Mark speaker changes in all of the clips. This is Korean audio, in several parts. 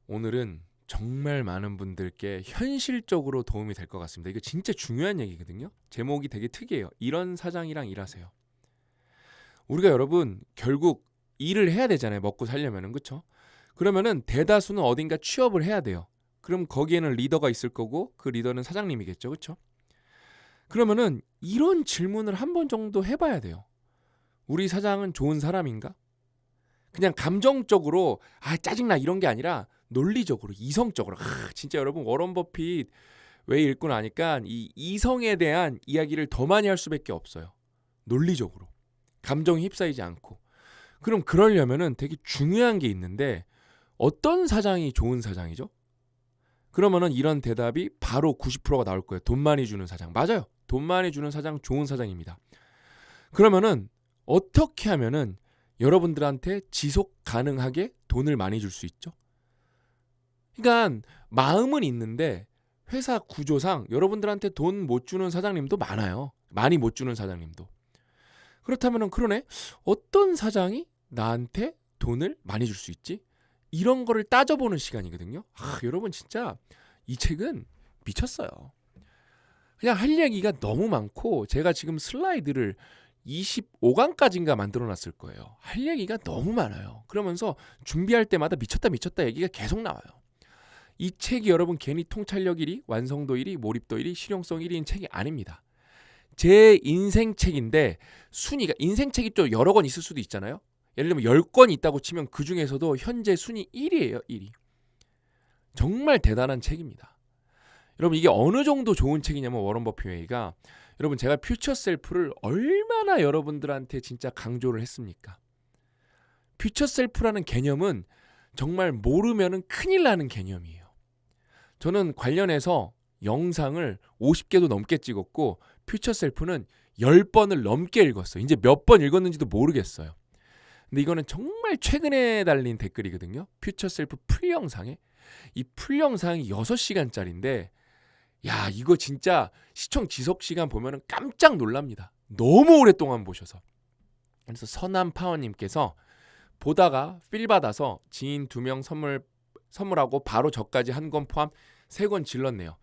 Speaker 1: 오늘은 정말 많은 분들께 현실적으로 도움이 될 것 같습니다. 이거 진짜 중요한 얘기거든요. 제목이 되게 특이해요. 이런 사장이랑 일하세요. 우리가 여러분 결국 일을 해야 되잖아요. 먹고 살려면은, 그렇죠? 그러면은 대다수는 어딘가 취업을 해야 돼요. 그럼 거기에는 리더가 있을 거고 그 리더는 사장님이겠죠. 그렇죠? 그러면은 이런 질문을 한 번 정도 해봐야 돼요. 우리 사장은 좋은 사람인가? 그냥 감정적으로 짜증나 이런 게 아니라 논리적으로 이성적으로 진짜 여러분 워런 버핏 왜 읽고 나니까 이 이성에 대한 이야기를 더 많이 할 수밖에 없어요. 논리적으로 감정에 휩싸이지 않고. 그럼 그러려면은 되게 중요한 게 있는데 어떤 사장이 좋은 사장이죠? 그러면은 이런 대답이 바로 90%가 나올 거예요. 돈 많이 주는 사장. 맞아요. 돈 많이 주는 사장 좋은 사장입니다. 그러면은 어떻게 하면은 여러분들한테 지속 가능하게 돈을 많이 줄 수 있죠? 그러니까 마음은 있는데 회사 구조상 여러분들한테 돈 못 주는 사장님도 많아요. 많이 못 주는 사장님도. 그렇다면은 그러네. 어떤 사장이 나한테 돈을 많이 줄 수 있지? 이런 거를 따져보는 시간이거든요. 여러분 진짜 이 책은 미쳤어요. 그냥 할 얘기가 너무 많고 제가 지금 슬라이드를 25강까지인가 만들어놨을 거예요. 할 얘기가 너무 많아요. 그러면서 준비할 때마다 미쳤다 얘기가 계속 나와요. 이 책이 여러분 괜히 통찰력 1위, 완성도 1위, 몰입도 1위, 실용성 1위인 책이 아닙니다. 제 인생 책인데 순위가 인생 책이 또 여러 권 있을 수도 있잖아요. 예를 들면 10권 있다고 치면 그 중에서도 현재 순위 1위예요. 1위. 정말 대단한 책입니다. 여러분 이게 어느 정도 좋은 책이냐면 워런 버핏웨이가 여러분 제가 퓨처 셀프를 얼마나 여러분들한테 진짜 강조를 했습니까? 퓨처 셀프라는 개념은 정말 모르면은 큰일 나는 개념이에요. 저는 관련해서 영상을 50개도 넘게 찍었고 퓨처 셀프는 10번을 넘게 읽었어요. 이제 몇 번 읽었는지도 모르겠어요. 근데 이거는 정말 최근에 달린 댓글이거든요. 퓨처 셀프 풀 영상에. 이 풀 영상이 6시간짜리인데 이거 진짜 시청 지속 시간 보면은 깜짝 놀랍니다. 너무 오랫동안 보셔서. 그래서 선한 파워님께서 보다가 필 받아서 지인 2명 선물하고 바로 저까지 한 권 포함 3권 질렀네요.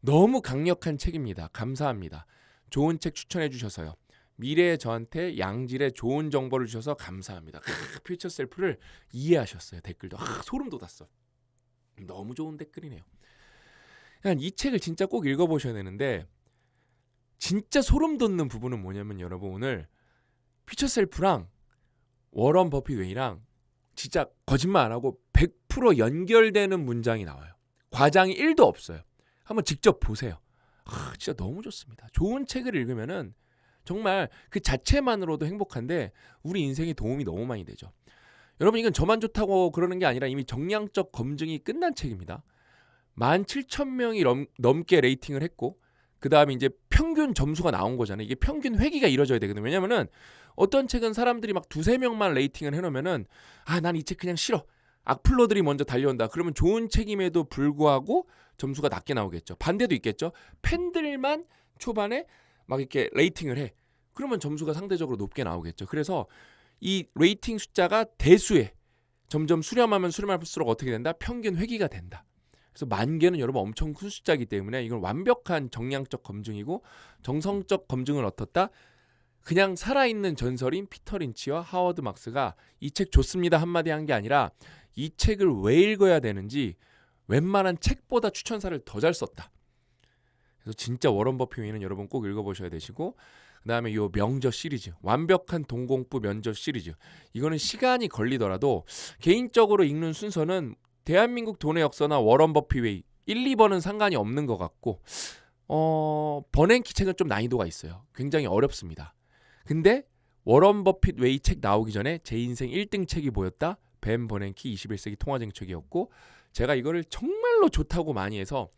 Speaker 1: 너무 강력한 책입니다. 감사합니다. 좋은 책 추천해 주셔서요. 미래의 저한테 양질의 좋은 정보를 주셔서 감사합니다. 퓨처 셀프를 이해하셨어요. 댓글도 소름 돋았어. 너무 좋은 댓글이네요. 이 책을 진짜 꼭 읽어보셔야 되는데 진짜 소름 돋는 부분은 뭐냐면 여러분 오늘 퓨처 셀프랑 워런 버핏 웨이랑 진짜 거짓말 안 하고 100% 연결되는 문장이 나와요. 과장이 1도 없어요. 한번 직접 보세요. 진짜 너무 좋습니다. 좋은 책을 읽으면은 정말 그 자체만으로도 행복한데 우리 인생에 도움이 너무 많이 되죠. 여러분 이건 저만 좋다고 그러는 게 아니라 이미 정량적 검증이 끝난 책입니다. 17,000명이 넘게 레이팅을 했고 그 다음에 이제 평균 점수가 나온 거잖아요. 이게 평균 회귀가 이루어져야 되거든요. 왜냐면은 어떤 책은 사람들이 막 2-3명만 레이팅을 해놓으면은 난 이 책 그냥 싫어. 악플러들이 먼저 달려온다. 그러면 좋은 책임에도 불구하고 점수가 낮게 나오겠죠. 반대도 있겠죠. 팬들만 초반에 막 이렇게 레이팅을 해. 그러면 점수가 상대적으로 높게 나오겠죠. 그래서 이 레이팅 숫자가 대수에 점점 수렴하면 수렴할수록 어떻게 된다? 평균 회귀가 된다. 그래서 10,000개는 여러분 엄청 큰 숫자이기 때문에 이건 완벽한 정량적 검증이고 정성적 검증을 어떻다? 그냥 살아있는 전설인 피터 린치와 하워드 막스가 이 책 좋습니다 한마디 한 게 아니라 이 책을 왜 읽어야 되는지 웬만한 책보다 추천사를 더 잘 썼다. 그래서 진짜 워런 버핏은 여러분 꼭 읽어보셔야 되시고 그 다음에 이 명저 시리즈 완벽한 동공부 면접 시리즈 이거는 시간이 걸리더라도 개인적으로 읽는 순서는 대한민국 돈의 역사나 워런 버핏웨이 1, 2번은 상관이 없는 것 같고 버냉키 책은 좀 난이도가 있어요. 굉장히 어렵습니다. 근데 워런 버핏 웨이 책 나오기 전에 제 인생 1등 책이 뭐였다? 벤 버냉키 21세기 통화정책이었고 제가 이거를 정말로 좋다고 많이 해서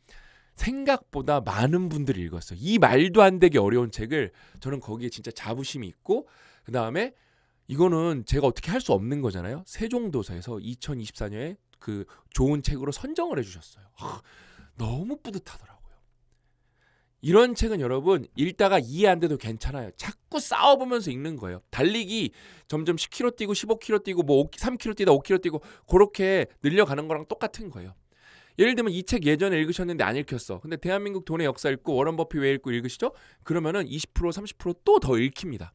Speaker 1: 생각보다 많은 분들이 읽었어요. 이 말도 안 되게 어려운 책을 저는 거기에 진짜 자부심이 있고 그 다음에 이거는 제가 어떻게 할 수 없는 거잖아요. 세종도서에서 2024년에 그 좋은 책으로 선정을 해주셨어요. 너무 뿌듯하더라고요. 이런 책은 여러분 읽다가 이해 안 돼도 괜찮아요. 자꾸 싸워보면서 읽는 거예요. 달리기 점점 10km 뛰고 15km 뛰고 뭐 3km 뛰다 5km 뛰고 그렇게 늘려가는 거랑 똑같은 거예요. 예를 들면 이 책 예전에 읽으셨는데 안 읽혔어. 근데 대한민국 돈의 역사 읽고 워런 버핏 왜 읽고 읽으시죠? 그러면은 20% 30% 또 더 읽힙니다.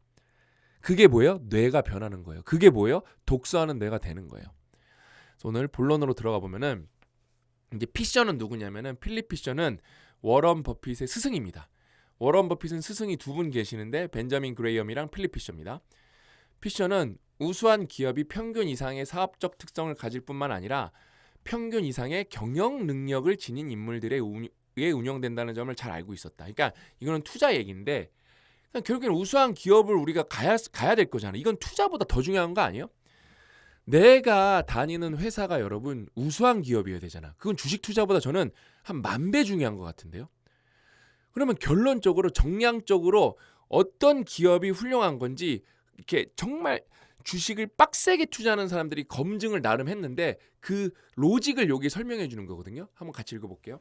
Speaker 1: 그게 뭐예요? 뇌가 변하는 거예요. 그게 뭐예요? 독서하는 뇌가 되는 거예요. 그래서 오늘 본론으로 들어가 보면은 이제 피셔는 누구냐면은 필립 피셔는 워런 버핏의 스승입니다. 워런 버핏은 스승이 두 분 계시는데 벤자민 그레이엄이랑 필립 피셔입니다. 피셔는 우수한 기업이 평균 이상의 사업적 특성을 가질 뿐만 아니라 평균 이상의 경영 능력을 지닌 인물들에 의해 운영된다는 점을 잘 알고 있었다. 그러니까 이거는 투자 얘기인데 결국에는 우수한 기업을 우리가 가야 될 거잖아. 이건 투자보다 더 중요한 거 아니에요? 내가 다니는 회사가 여러분 우수한 기업이어야 되잖아. 그건 주식 투자보다 저는 한 10,000배 중요한 것 같은데요. 그러면 결론적으로 정량적으로 어떤 기업이 훌륭한 건지 이렇게 정말 주식을 빡세게 투자하는 사람들이 검증을 나름 했는데 그 로직을 여기 설명해 주는 거거든요. 한번 같이 읽어볼게요.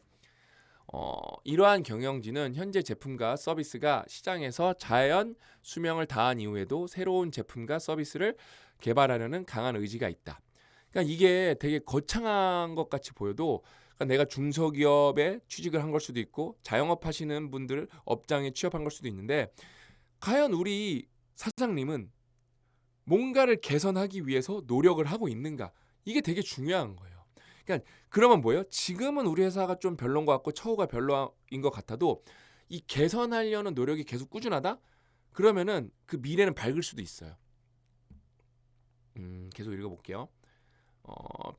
Speaker 1: 이러한 경영진은 현재 제품과 서비스가 시장에서 자연 수명을 다한 이후에도 새로운 제품과 서비스를 개발하려는 강한 의지가 있다. 그러니까 이게 되게 거창한 것 같이 보여도 그러니까 내가 중소기업에 취직을 한 걸 수도 있고 자영업 하시는 분들 업장에 취업한 걸 수도 있는데 과연 우리 사장님은 뭔가를 개선하기 위해서 노력을 하고 있는가? 이게 되게 중요한 거예요. 그러니까 그러면 뭐예요? 지금은 우리 회사가 좀 별론 것 같고 처우가 별로인 것 같아도 이 개선하려는 노력이 계속 꾸준하다? 그러면은 그 미래는 밝을 수도 있어요. 계속 읽어볼게요.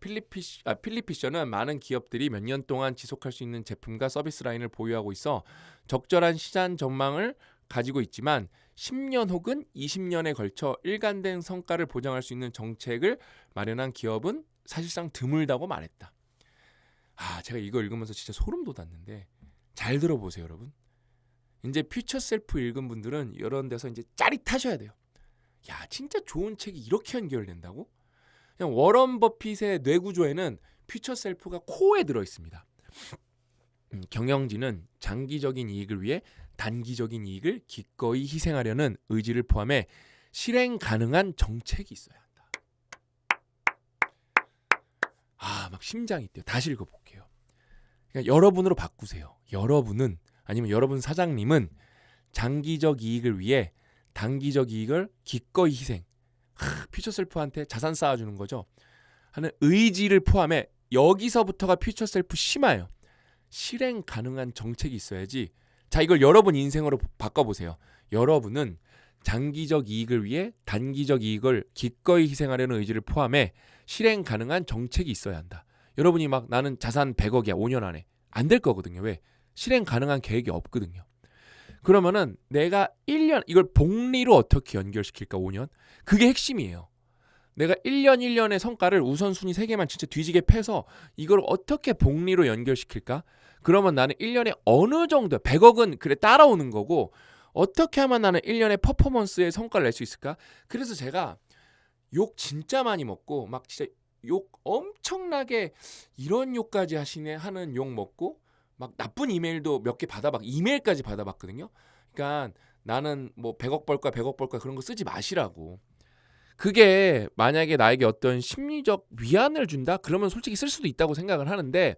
Speaker 1: 필립 피셔는 많은 기업들이 몇 년 동안 지속할 수 있는 제품과 서비스 라인을 보유하고 있어 적절한 시장 전망을 가지고 있지만 10년 혹은 20년에 걸쳐 일관된 성과를 보장할 수 있는 정책을 마련한 기업은 사실상 드물다고 말했다. 제가 이거 읽으면서 진짜 소름 돋았는데 잘 들어보세요, 여러분. 이제 퓨처 셀프 읽은 분들은 이런 데서 이제 짜릿하셔야 돼요. 야, 진짜 좋은 책이 이렇게 연결된다고? 그냥 워런 버핏의 뇌구조에는 퓨처 셀프가 코어에 들어 있습니다. 경영진은 장기적인 이익을 위해 단기적인 이익을 기꺼이 희생하려는 의지를 포함해 실행 가능한 정책이 있어야 한다. 막 심장이 뛰어. 다시 읽어볼게요. 그러니까 여러분으로 바꾸세요. 여러분은 아니면 여러분 사장님은 장기적 이익을 위해 단기적 이익을 기꺼이 희생. 퓨처셀프한테 자산 쌓아주는 거죠. 하는 의지를 포함해 여기서부터가 퓨처셀프 심화예요. 실행 가능한 정책이 있어야지. 자, 이걸 여러분 인생으로 바꿔보세요. 여러분은 장기적 이익을 위해 단기적 이익을 기꺼이 희생하려는 의지를 포함해 실행 가능한 정책이 있어야 한다. 여러분이 막 나는 자산 100억이야 5년 안에 안 될 거거든요. 왜? 실행 가능한 계획이 없거든요. 그러면은 내가 1년 이걸 복리로 어떻게 연결시킬까 5년? 그게 핵심이에요. 내가 1년 1년의 성과를 우선순위 3개만 진짜 뒤지게 패서 이걸 어떻게 복리로 연결시킬까? 그러면 나는 1년에 어느 정도 100억은 그래 따라오는 거고 어떻게 하면 나는 1년에 퍼포먼스의 성과를 낼 수 있을까? 그래서 제가 욕 진짜 많이 먹고 막 진짜 욕 엄청나게 이런 욕까지 하시네 하는 욕 먹고 막 나쁜 이메일도 몇 개 이메일까지 받아봤거든요. 그러니까 나는 뭐 100억 벌 거야 100억 벌 거야 그런 거 쓰지 마시라고. 그게 만약에 나에게 어떤 심리적 위안을 준다? 그러면 솔직히 쓸 수도 있다고 생각을 하는데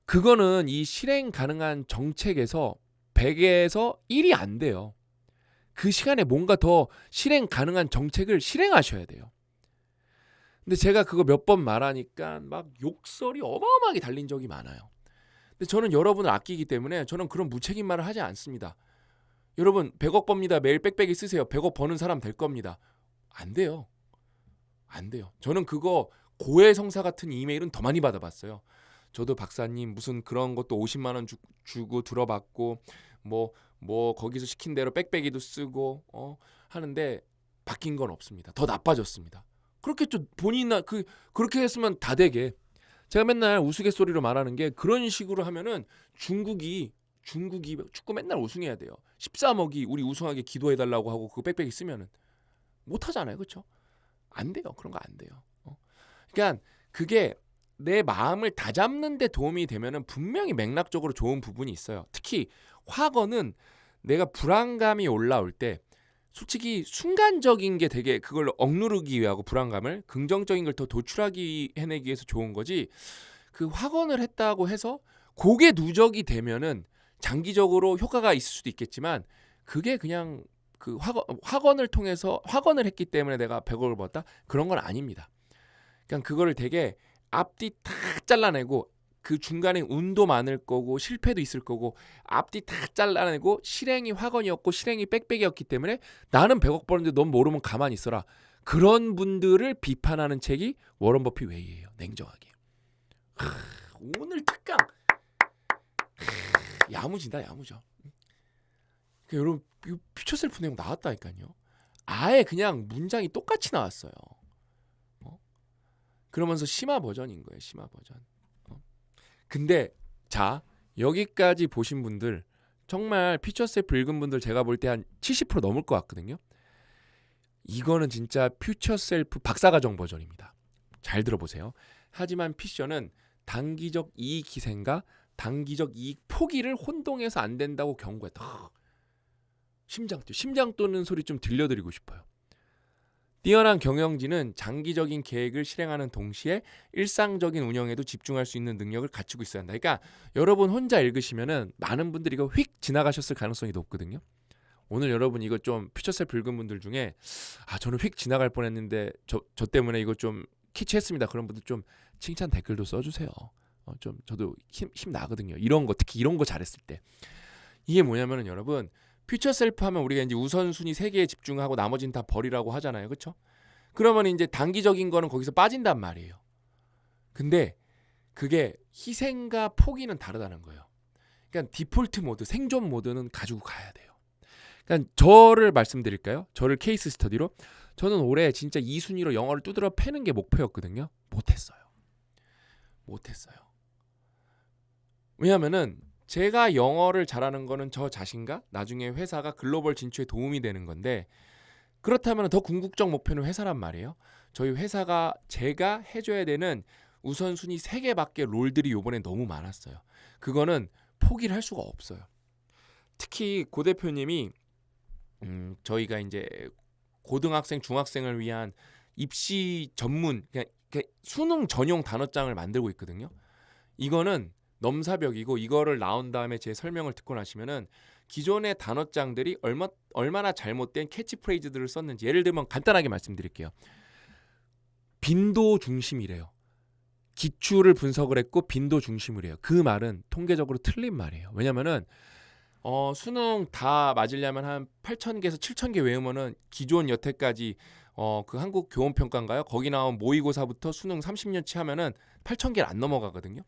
Speaker 1: 그거는 이 실행 가능한 정책에서 100에서 1이 안 돼요. 그 시간에 뭔가 더 실행 가능한 정책을 실행하셔야 돼요. 근데 제가 그거 몇 번 말하니까 막 욕설이 어마어마하게 달린 적이 많아요. 근데 저는 여러분을 아끼기 때문에 저는 그런 무책임 말을 하지 않습니다. 여러분 100억 법니다. 매일 빽빽이 쓰세요. 100억 버는 사람 될 겁니다. 안 돼요. 안 돼요. 저는 그거 고해성사 같은 이메일은 더 많이 받아봤어요. 저도 박사님 무슨 그런 것도 50만 원 주고 들어봤고 뭐 거기서 시킨 대로 빽빽이도 쓰고 하는데 바뀐 건 없습니다. 더 나빠졌습니다. 그렇게 좀 본인나 그렇게 했으면 다 되게. 제가 맨날 우스갯소리로 말하는 게 그런 식으로 하면은 중국이 축구 맨날 우승해야 돼요. 13억이 우리 우승하게 기도해달라고 하고 그 빽빽이 쓰면은 못 하잖아요, 그렇죠? 안 돼요, 그런 거 안 돼요. 그러니까 그게 내 마음을 다잡는 데 도움이 되면은 분명히 맥락적으로 좋은 부분이 있어요. 특히 확언은 내가 불안감이 올라올 때 솔직히 순간적인 게 되게 그걸 억누르기 위하고 불안감을 긍정적인 걸 더 도출하기 해내기 위해서 좋은 거지. 그 확언을 했다고 해서 그게 누적이 되면은 장기적으로 효과가 있을 수도 있겠지만 그게 그냥 그 확언을 통해서 확언을 했기 때문에 내가 100억을 벌었다 그런 건 아닙니다. 그냥 그거를 되게 앞뒤 다 잘라내고 그 중간에 운도 많을 거고 실패도 있을 거고 앞뒤 다 잘라내고 실행이 확언이었고 실행이 빽빽이었기 때문에 나는 100억 버는데 넌 모르면 가만히 있어라. 그런 분들을 비판하는 책이 워런 버핏 웨이예요. 냉정하게. 오늘 특강 야무진다 야무져. 여러분 퓨처 셀프 내용 나왔다니까요. 아예 그냥 문장이 똑같이 나왔어요. 그러면서 심화 버전인 거예요. 심화 버전. 근데 자 여기까지 보신 분들 정말 퓨처 셀프 읽은 분들 제가 볼 때 한 70% 넘을 것 같거든요. 이거는 진짜 퓨처 셀프 박사과정 버전입니다. 잘 들어보세요. 하지만 피셔는 단기적 이익 희생과 단기적 이익 포기를 혼동해서 안 된다고 경고했다. 심장 뛰는 소리 좀 들려드리고 싶어요. 뛰어난 경영진은 장기적인 계획을 실행하는 동시에 일상적인 운영에도 집중할 수 있는 능력을 갖추고 있어야 한다. 그러니까 여러분 혼자 읽으시면은 많은 분들이 이거 휙 지나가셨을 가능성이 높거든요. 오늘 여러분 이거 좀 퓨처셀프 읽은 분들 중에 저는 휙 지나갈 뻔했는데 저 때문에 이거 좀 키치했습니다. 그런 분들 좀 칭찬 댓글도 써주세요. 좀 저도 힘 나거든요. 이런 거 특히 이런 거 잘했을 때 이게 뭐냐면은 여러분 퓨처 셀프 하면 우리가 이제 우선순위 3개에 집중하고 나머지는 다 버리라고 하잖아요. 그렇죠? 그러면 이제 단기적인 거는 거기서 빠진단 말이에요. 근데 그게 희생과 포기는 다르다는 거예요. 그러니까 디폴트 모드, 생존 모드는 가지고 가야 돼요. 그러니까 저를 말씀드릴까요? 저를 케이스 스터디로 저는 올해 진짜 2순위로 영어를 두드러 패는 게 목표였거든요. 못했어요. 왜냐면은 제가 영어를 잘하는 거는 저 자신과 나중에 회사가 글로벌 진출에 도움이 되는 건데 그렇다면 더 궁극적 목표는 회사란 말이에요. 저희 회사가 제가 해줘야 되는 우선순위 3개밖에 롤들이 요번에 너무 많았어요. 그거는 포기를 할 수가 없어요. 특히 고 대표님이 저희가 이제 고등학생, 중학생을 위한 입시 전문 그냥 수능 전용 단어장을 만들고 있거든요. 이거는 넘사벽이고 이거를 나온 다음에 제 설명을 듣고 나시면은 기존의 단어장들이 얼마나 잘못된 캐치프레이즈들을 썼는지 예를 들면 간단하게 말씀드릴게요. 빈도 중심이래요. 기출을 분석을 했고 빈도 중심이래요. 그 말은 통계적으로 틀린 말이에요. 왜냐면은 수능 다 맞으려면 한 8,000개에서 7,000개 외우면은 기존 여태까지 그 한국 교원 평가인가요? 거기 나온 모의고사부터 수능 30년치 하면은 8,000개를 안 넘어가거든요.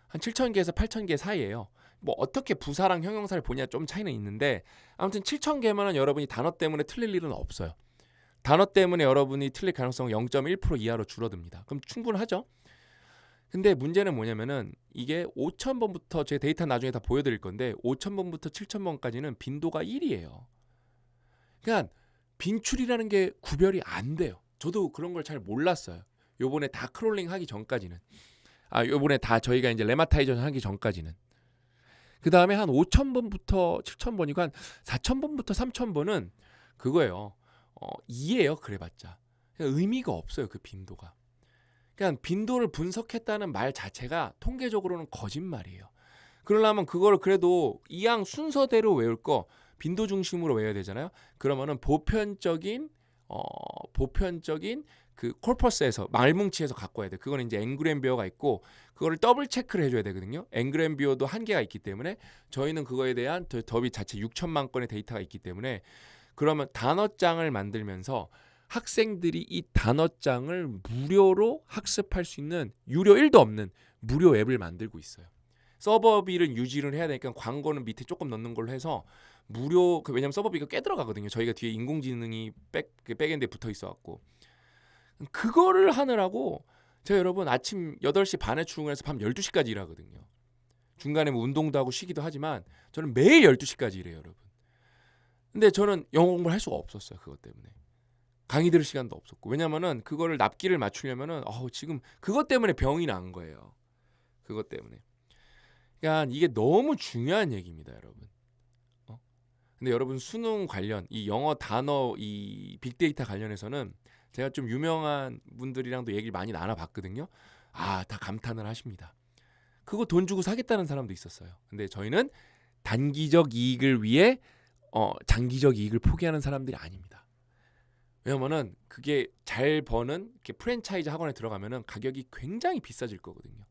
Speaker 1: 한 7,000개에서 8,000개 사이예요. 뭐 어떻게 부사랑 형용사를 보냐 좀 차이는 있는데 아무튼 7,000개면은 여러분이 단어 때문에 틀릴 일은 없어요. 단어 때문에 여러분이 틀릴 가능성은 0.1% 이하로 줄어듭니다. 그럼 충분하죠? 근데 문제는 뭐냐면은 이게 5,000번부터 제 데이터 나중에 다 보여드릴 건데 5,000번부터 7,000번까지는 빈도가 1이에요. 그러니까 빈출이라는 게 구별이 안 돼요. 저도 그런 걸 잘 몰랐어요. 요번에 다 크롤링 하기 전까지는. 요번에 다 저희가 이제 레마타이저션 하기 전까지는. 그 다음에 한 5,000번부터 7,000번이고 한 4,000번부터 3,000번은 그거예요. 2예요. 그래봤자. 의미가 없어요. 그 빈도가. 그냥 빈도를 분석했다는 말 자체가 통계적으로는 거짓말이에요. 그러려면 그걸 그래도 이왕 순서대로 외울 거 빈도 중심으로 외워야 되잖아요. 그러면은 보편적인 그 코퍼스에서 말뭉치에서 갖고 와야 돼. 그거는 이제 앵그램비어가 있고 그거를 더블 체크를 해줘야 되거든요. 앵그램비어도 한계가 있기 때문에 저희는 그거에 대한 더비 자체 6천만 건의 데이터가 있기 때문에 그러면 단어장을 만들면서 학생들이 이 단어장을 무료로 학습할 수 있는 유료 1도 없는 무료 앱을 만들고 있어요. 서버비를 유지를 해야 되니까 광고는 밑에 조금 넣는 걸로 해서 무료 왜냐면 서버비가 꽤 들어가거든요. 저희가 뒤에 인공지능이 백엔드에 붙어 있어갖고 그거를 하느라고 제가 여러분 아침 8시 반에 출근해서 밤 12시까지 일하거든요. 중간에 뭐 운동도 하고 쉬기도 하지만 저는 매일 12시까지 일해요, 여러분. 근데 저는 영어 공부를 할 수가 없었어요. 그것 때문에. 강의 들을 시간도 없었고. 왜냐면은 그거를 납기를 맞추려면은 지금 그것 때문에 병이 난 거예요. 그것 때문에. 그러니까 이게 너무 중요한 얘기입니다, 여러분. 근데 여러분 수능 관련 이 영어 단어 이 빅데이터 관련해서는 제가 좀 유명한 분들이랑도 얘기를 많이 나눠봤거든요. 다 감탄을 하십니다. 그거 돈 주고 사겠다는 사람도 있었어요. 근데 저희는 단기적 이익을 위해 장기적 이익을 포기하는 사람들이 아닙니다. 왜냐면은 그게 잘 버는 이렇게 프랜차이즈 학원에 들어가면은 가격이 굉장히 비싸질 거거든요.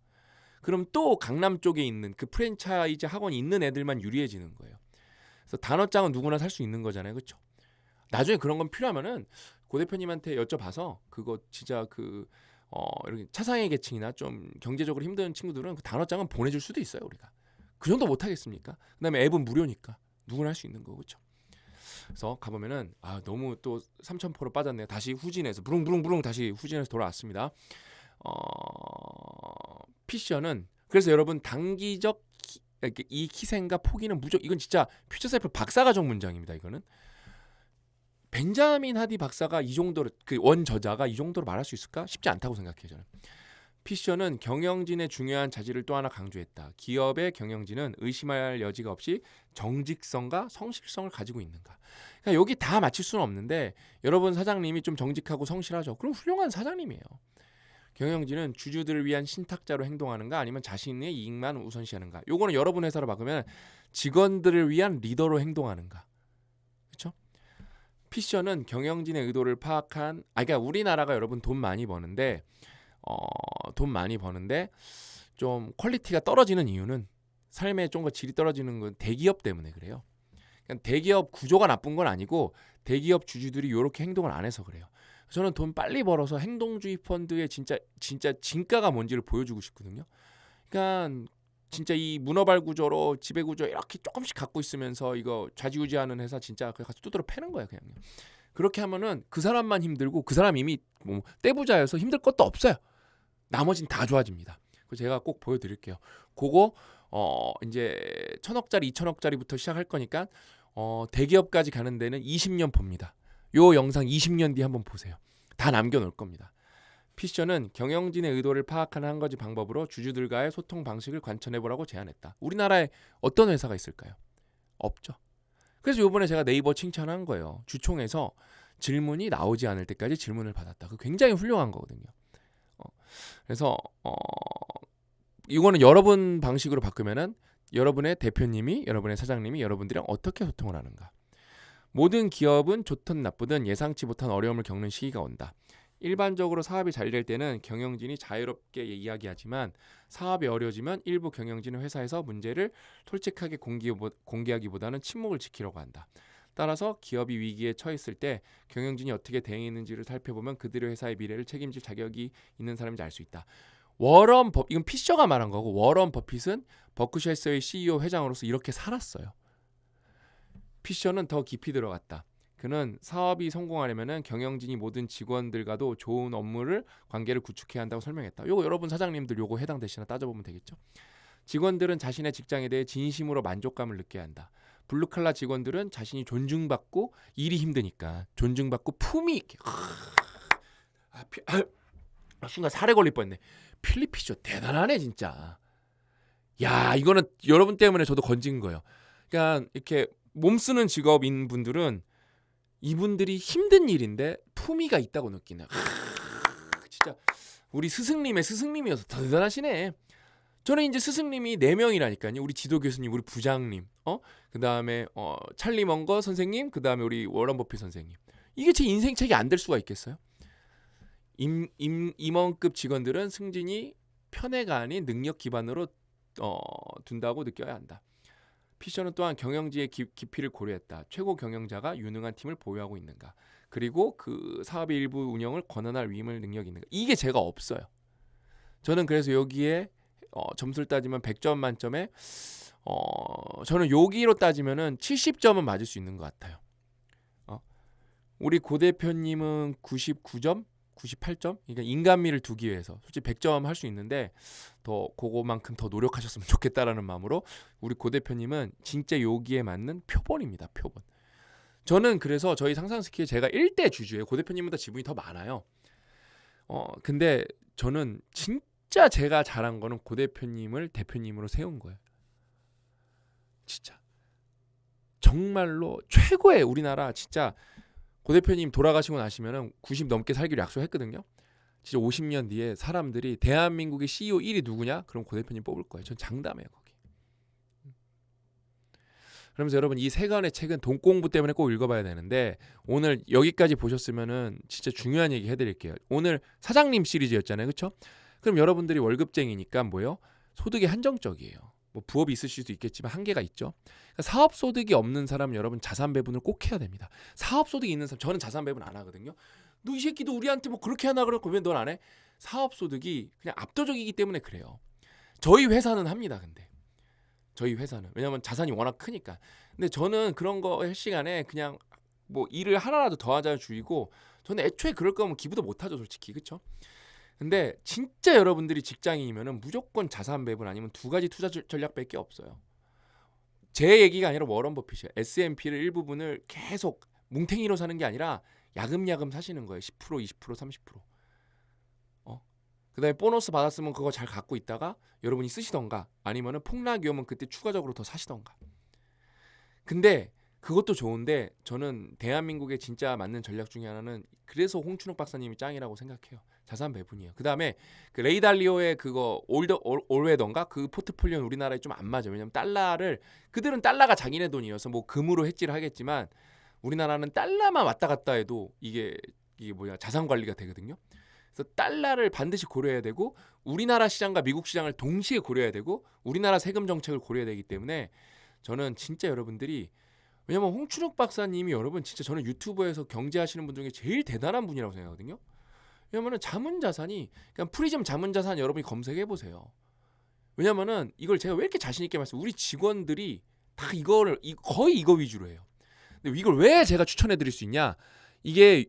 Speaker 1: 그럼 또 강남 쪽에 있는 그 프랜차이즈 학원이 있는 애들만 유리해지는 거예요. 그래서 단어장은 누구나 살 수 있는 거잖아요, 그렇죠? 나중에 그런 건 필요하면은 고 대표님한테 여쭤봐서 그거 진짜 이렇게 차상위 계층이나 좀 경제적으로 힘든 친구들은 그 단어장은 보내줄 수도 있어요, 우리가. 그 정도 못 하겠습니까? 그다음에 앱은 무료니까 누구나 할 수 있는 거고, 그렇죠? 그래서 가보면은 너무 또 3,000% 빠졌네요. 다시 후진해서 부릉부릉부릉 다시 후진해서 돌아왔습니다. 피셔는 그래서 여러분 단기적 이 희생과 포기는 무조건 이건 진짜 퓨처셀프 박사과정 문장입니다. 이거는 벤자민 하디 박사가 이 정도로 그 원 저자가 이 정도로 말할 수 있을까? 쉽지 않다고 생각해요, 저는. 피셔는 경영진의 중요한 자질을 또 하나 강조했다. 기업의 경영진은 의심할 여지가 없이 정직성과 성실성을 가지고 있는가. 그러니까 여기 다 맞출 수는 없는데 여러분 사장님이 좀 정직하고 성실하죠. 그럼 훌륭한 사장님이에요. 경영진은 주주들을 위한 신탁자로 행동하는가 아니면 자신의 이익만 우선시하는가. 요거는 여러분 회사로 바꾸면 직원들을 위한 리더로 행동하는가. 그렇죠? 피셔는 경영진의 의도를 파악한 그러니까 우리나라가 여러분 돈 많이 버는데 좀 퀄리티가 떨어지는 이유는 삶의 좀 더 질이 떨어지는 건 대기업 때문에 그래요. 그러니까 대기업 구조가 나쁜 건 아니고 대기업 주주들이 이렇게 행동을 안 해서 그래요. 저는 돈 빨리 벌어서 행동주의 펀드의 진짜 진가가 뭔지를 보여주고 싶거든요. 그러니까 진짜 이 문어발 구조로 지배 구조 이렇게 조금씩 갖고 있으면서 이거 좌지우지하는 회사 진짜 그냥 가서 두드러 패는 거예요, 그냥. 그렇게 하면은 그 사람만 힘들고 그 사람 이미 뭐 떼부자여서 힘들 것도 없어요. 나머지는 다 좋아집니다. 그래서 제가 꼭 보여드릴게요. 그거 이제 1,000억짜리, 2,000억짜리부터 시작할 거니까 대기업까지 가는 데는 20년 봅니다. 요 영상 20년 뒤에 한번 보세요. 다 남겨놓을 겁니다. 피셔는 경영진의 의도를 파악하는 한 가지 방법으로 주주들과의 소통 방식을 관천해보라고 제안했다. 우리나라에 어떤 회사가 있을까요? 없죠. 그래서 요번에 제가 네이버 칭찬한 거예요. 주총에서 질문이 나오지 않을 때까지 질문을 받았다. 그 굉장히 훌륭한 거거든요. 그래서 이거는 여러분 방식으로 바꾸면은 여러분의 대표님이, 여러분의 사장님이 여러분들이랑 어떻게 소통을 하는가. 모든 기업은 좋든 나쁘든 예상치 못한 어려움을 겪는 시기가 온다. 일반적으로 사업이 잘 될 때는 경영진이 자유롭게 이야기하지만 사업이 어려워지면 일부 경영진은 회사에서 문제를 솔직하게 공개하기보다는 침묵을 지키려고 한다. 따라서 기업이 위기에 처했을 때 경영진이 어떻게 대응했는지를 살펴보면 그들의 회사의 미래를 책임질 자격이 있는 사람인지 알 수 있다. 이건 피셔가 말한 거고 워런 버핏은 버크셔에서의 CEO 회장으로서 이렇게 살았어요. 피셔는 더 깊이 들어갔다. 그는 사업이 성공하려면 경영진이 모든 직원들과도 좋은 관계를 구축해야 한다고 설명했다. 요거 여러분 사장님들 요거 해당되시나 따져보면 되겠죠. 직원들은 자신의 직장에 대해 진심으로 만족감을 느껴야 한다. 블루칼라 직원들은 자신이 존중받고 일이 힘드니까 존중받고 품위 있게 순간 살에 걸릴 뻔했네. 필립 피셔 대단하네 진짜. 야 이거는 여러분 때문에 저도 건진 거예요. 그러니까 이렇게 몸 쓰는 직업인 분들은 이분들이 힘든 일인데 품위가 있다고 느끼네. 진짜 우리 스승님의 스승님이어서 더 대단하시네. 저는 이제 스승님이 4명이라니까요. 우리 지도 교수님, 우리 부장님, 그다음에 찰리 먼거 선생님, 그다음에 우리 워런 버핏 선생님. 이게 제 인생책이 안 될 수가 있겠어요? 임원급 직원들은 승진이 편애가 아닌 능력 기반으로 둔다고 느껴야 한다. 피셔는 또한 경영지의 깊이를 고려했다. 최고 경영자가 유능한 팀을 보유하고 있는가. 그리고 그 사업의 일부 운영을 권한할 위임을 능력이 있는가. 이게 제가 없어요. 저는 그래서 여기에 점수를 따지면 100점 만점에 저는 여기로 따지면은 70점은 맞을 수 있는 것 같아요. 우리 고 대표님은 99점? 98점? 그러니까 인간미를 두기 위해서 솔직히 100점 할 수 있는데 더 그거만큼 더 노력하셨으면 좋겠다라는 마음으로 우리 고 대표님은 진짜 여기에 맞는 표본입니다. 표본. 저는 그래서 저희 상상스키에 제가 1대 주주예요. 고 대표님보다 지분이 더 많아요. 근데 저는 진짜 제가 잘한 거는 고 대표님을 대표님으로 세운 거예요. 진짜 정말로 최고의 우리나라 진짜 고 대표님 돌아가시고 나시면은 90 넘게 살기로 약속했거든요. 진짜 50년 뒤에 사람들이 대한민국의 CEO 1위 누구냐? 그럼 고 대표님 뽑을 거예요. 전 장담해요 거기. 그러면서 여러분 이 세 권의 책은 돈 공부 때문에 꼭 읽어봐야 되는데 오늘 여기까지 보셨으면은 진짜 중요한 얘기 해드릴게요. 오늘 사장님 시리즈였잖아요, 그렇죠? 그럼 여러분들이 월급쟁이니까 뭐요? 소득이 한정적이에요. 뭐 부업이 있으실 수도 있겠지만 한계가 있죠. 그러니까 사업 소득이 없는 사람은 여러분 자산 배분을 꼭 해야 됩니다. 사업 소득이 있는 사람, 저는 자산 배분 안 하거든요. 너 이 새끼도 우리한테 뭐 그렇게 하나 그러고 왜 넌 안 해? 사업 소득이 그냥 압도적이기 때문에 그래요. 저희 회사는 합니다, 근데. 저희 회사는 왜냐면 자산이 워낙 크니까. 근데 저는 그런 거 할 시간에 그냥 뭐 일을 하나라도 더 하자 주의고 저는 애초에 그럴 거면 기부도 못 하죠, 솔직히. 그렇죠? 근데 진짜 여러분들이 직장인이면은 무조건 자산 배분 아니면 두 가지 투자 전략밖에 없어요. 제 얘기가 아니라 워런 버핏이에요. S&P를 일부분을 계속 뭉탱이로 사는 게 아니라 야금야금 사시는 거예요. 10%, 20%, 30%. 그다음에 보너스 받았으면 그거 잘 갖고 있다가 여러분이 쓰시던가 아니면은 폭락이 오면 그때 추가적으로 더 사시던가. 근데 그것도 좋은데 저는 대한민국에 진짜 맞는 전략 중에 하나는 그래서 홍춘욱 박사님이 짱이라고 생각해요. 자산 배분이에요. 그다음에 그 레이 달리오의 그거 올웨던가 그 포트폴리오는 우리나라에 좀 안 맞아요. 왜냐면 달러를 그들은 달러가 자기네 돈이어서 뭐 금으로 해지를 하겠지만 우리나라는 달러만 왔다 갔다 해도 이게 뭐야 자산 관리가 되거든요. 그래서 달러를 반드시 고려해야 되고 우리나라 시장과 미국 시장을 동시에 고려해야 되고 우리나라 세금 정책을 고려해야 되기 때문에 저는 진짜 여러분들이 왜냐면 홍춘욱 박사님이 여러분 진짜 저는 유튜브에서 경제하시는 분 중에 제일 대단한 분이라고 생각하거든요. 왜냐면은 자문자산이 그냥 프리즘 자문자산 여러분이 검색해 보세요. 왜냐면은 이걸 제가 왜 이렇게 자신 있게 말씀? 우리 직원들이 다 이거를 거의 이거 위주로 해요. 근데 이걸 왜 제가 추천해 드릴 수 있냐? 이게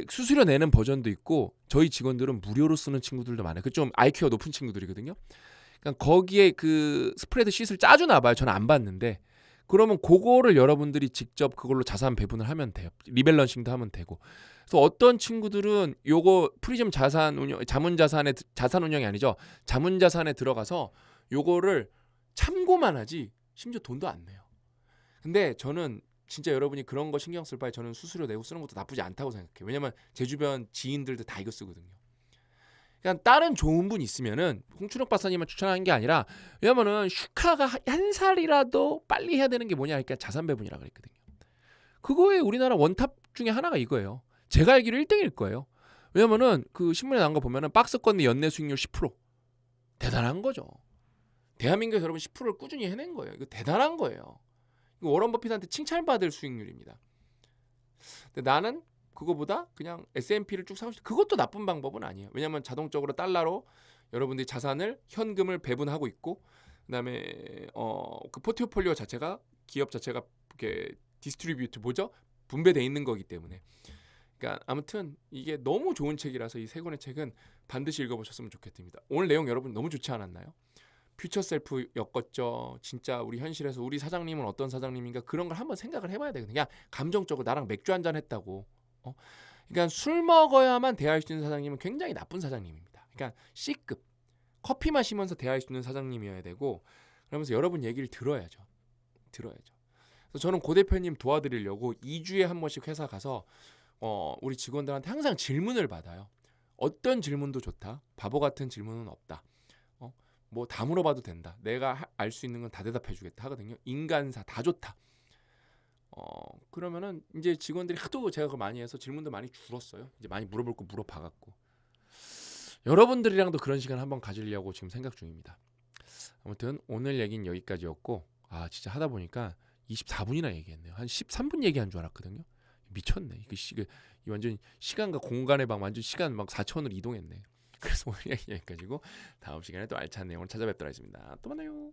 Speaker 1: 수수료 내는 버전도 있고 저희 직원들은 무료로 쓰는 친구들도 많아요. 그 좀 IQ가 높은 친구들이거든요. 그러니까 거기에 그 스프레드 쉿을 짜주나 봐요. 저는 안 봤는데 그러면 그거를 여러분들이 직접 그걸로 자산 배분을 하면 돼요. 리밸런싱도 하면 되고. 그래서 어떤 친구들은 요거 프리즘 자산 운영 자산 운영이 아니죠. 자문 자산에 들어가서 요거를 참고만 하지 심지어 돈도 안 내요. 근데 저는 진짜 여러분이 그런 거 신경 쓸 바에 저는 수수료 내고 쓰는 것도 나쁘지 않다고 생각해요. 왜냐면 제 주변 지인들도 다 이거 쓰거든요. 그냥 다른 좋은 분 있으면은 홍춘욱 박사님만 추천하는 게 아니라 왜냐면은 슈카가 한 살이라도 빨리 해야 되는 게 뭐냐 하니까 자산 배분이라 그랬거든요. 그거에 우리나라 원탑 중에 하나가 이거예요. 제가 알기로 1등일 거예요. 왜냐면은 그 신문에 나온 거 보면은 박스권 내 연내 수익률 10% 대단한 거죠. 대한민국에서 여러분 10%를 꾸준히 해낸 거예요. 이거 대단한 거예요. 이거 워런 버핏한테 칭찬받을 수익률입니다. 근데 나는 그거보다 그냥 S&P를 쭉 사고 싶다. 그것도 나쁜 방법은 아니에요. 왜냐하면 자동적으로 달러로 여러분들이 자산을 현금을 배분하고 있고 그다음에 그 포트폴리오 자체가 기업 자체가 이렇게 디스트리뷰트 뭐죠? 분배돼 있는 거기 때문에. 그러니까 아무튼 이게 너무 좋은 책이라서 이 세 권의 책은 반드시 읽어보셨으면 좋겠습니다. 오늘 내용 여러분 너무 좋지 않았나요? 퓨처 셀프 엮었죠. 진짜 우리 현실에서 우리 사장님은 어떤 사장님인가 그런 걸 한번 생각을 해봐야 되거든요. 그냥 감정적으로 나랑 맥주 한잔 했다고. 그러니까 술 먹어야만 대할 수 있는 사장님은 굉장히 나쁜 사장님입니다. 그러니까 C급 커피 마시면서 대할 수 있는 사장님이어야 되고 그러면서 여러분 얘기를 들어야죠. 그래서 저는 고 대표님 도와드리려고 2주에 한 번씩 회사 가서 우리 직원들한테 항상 질문을 받아요. 어떤 질문도 좋다. 바보 같은 질문은 없다. 뭐 다 물어봐도 된다. 내가 알 수 있는 건 다 대답해 주겠다 하거든요. 인간사 다 좋다. 그러면은 이제 직원들이 하도 제가 그걸 많이 해서 질문도 많이 줄었어요. 이제 많이 물어볼 거 물어봐갖고 여러분들이랑도 그런 시간 한번 가지려고 지금 생각 중입니다. 아무튼 오늘 얘기는 여기까지였고 진짜 하다 보니까 24분이나 얘기했네요. 한 13분 얘기한 줄 알았거든요. 미쳤네. 이거 완전 시간과 공간의 방 완전 시간 막 4차원으로 이동했네. 그래서 오늘 얘기 여기까지고 다음 시간에 또 알찬 내용을 찾아뵙도록 하겠습니다. 또 만나요.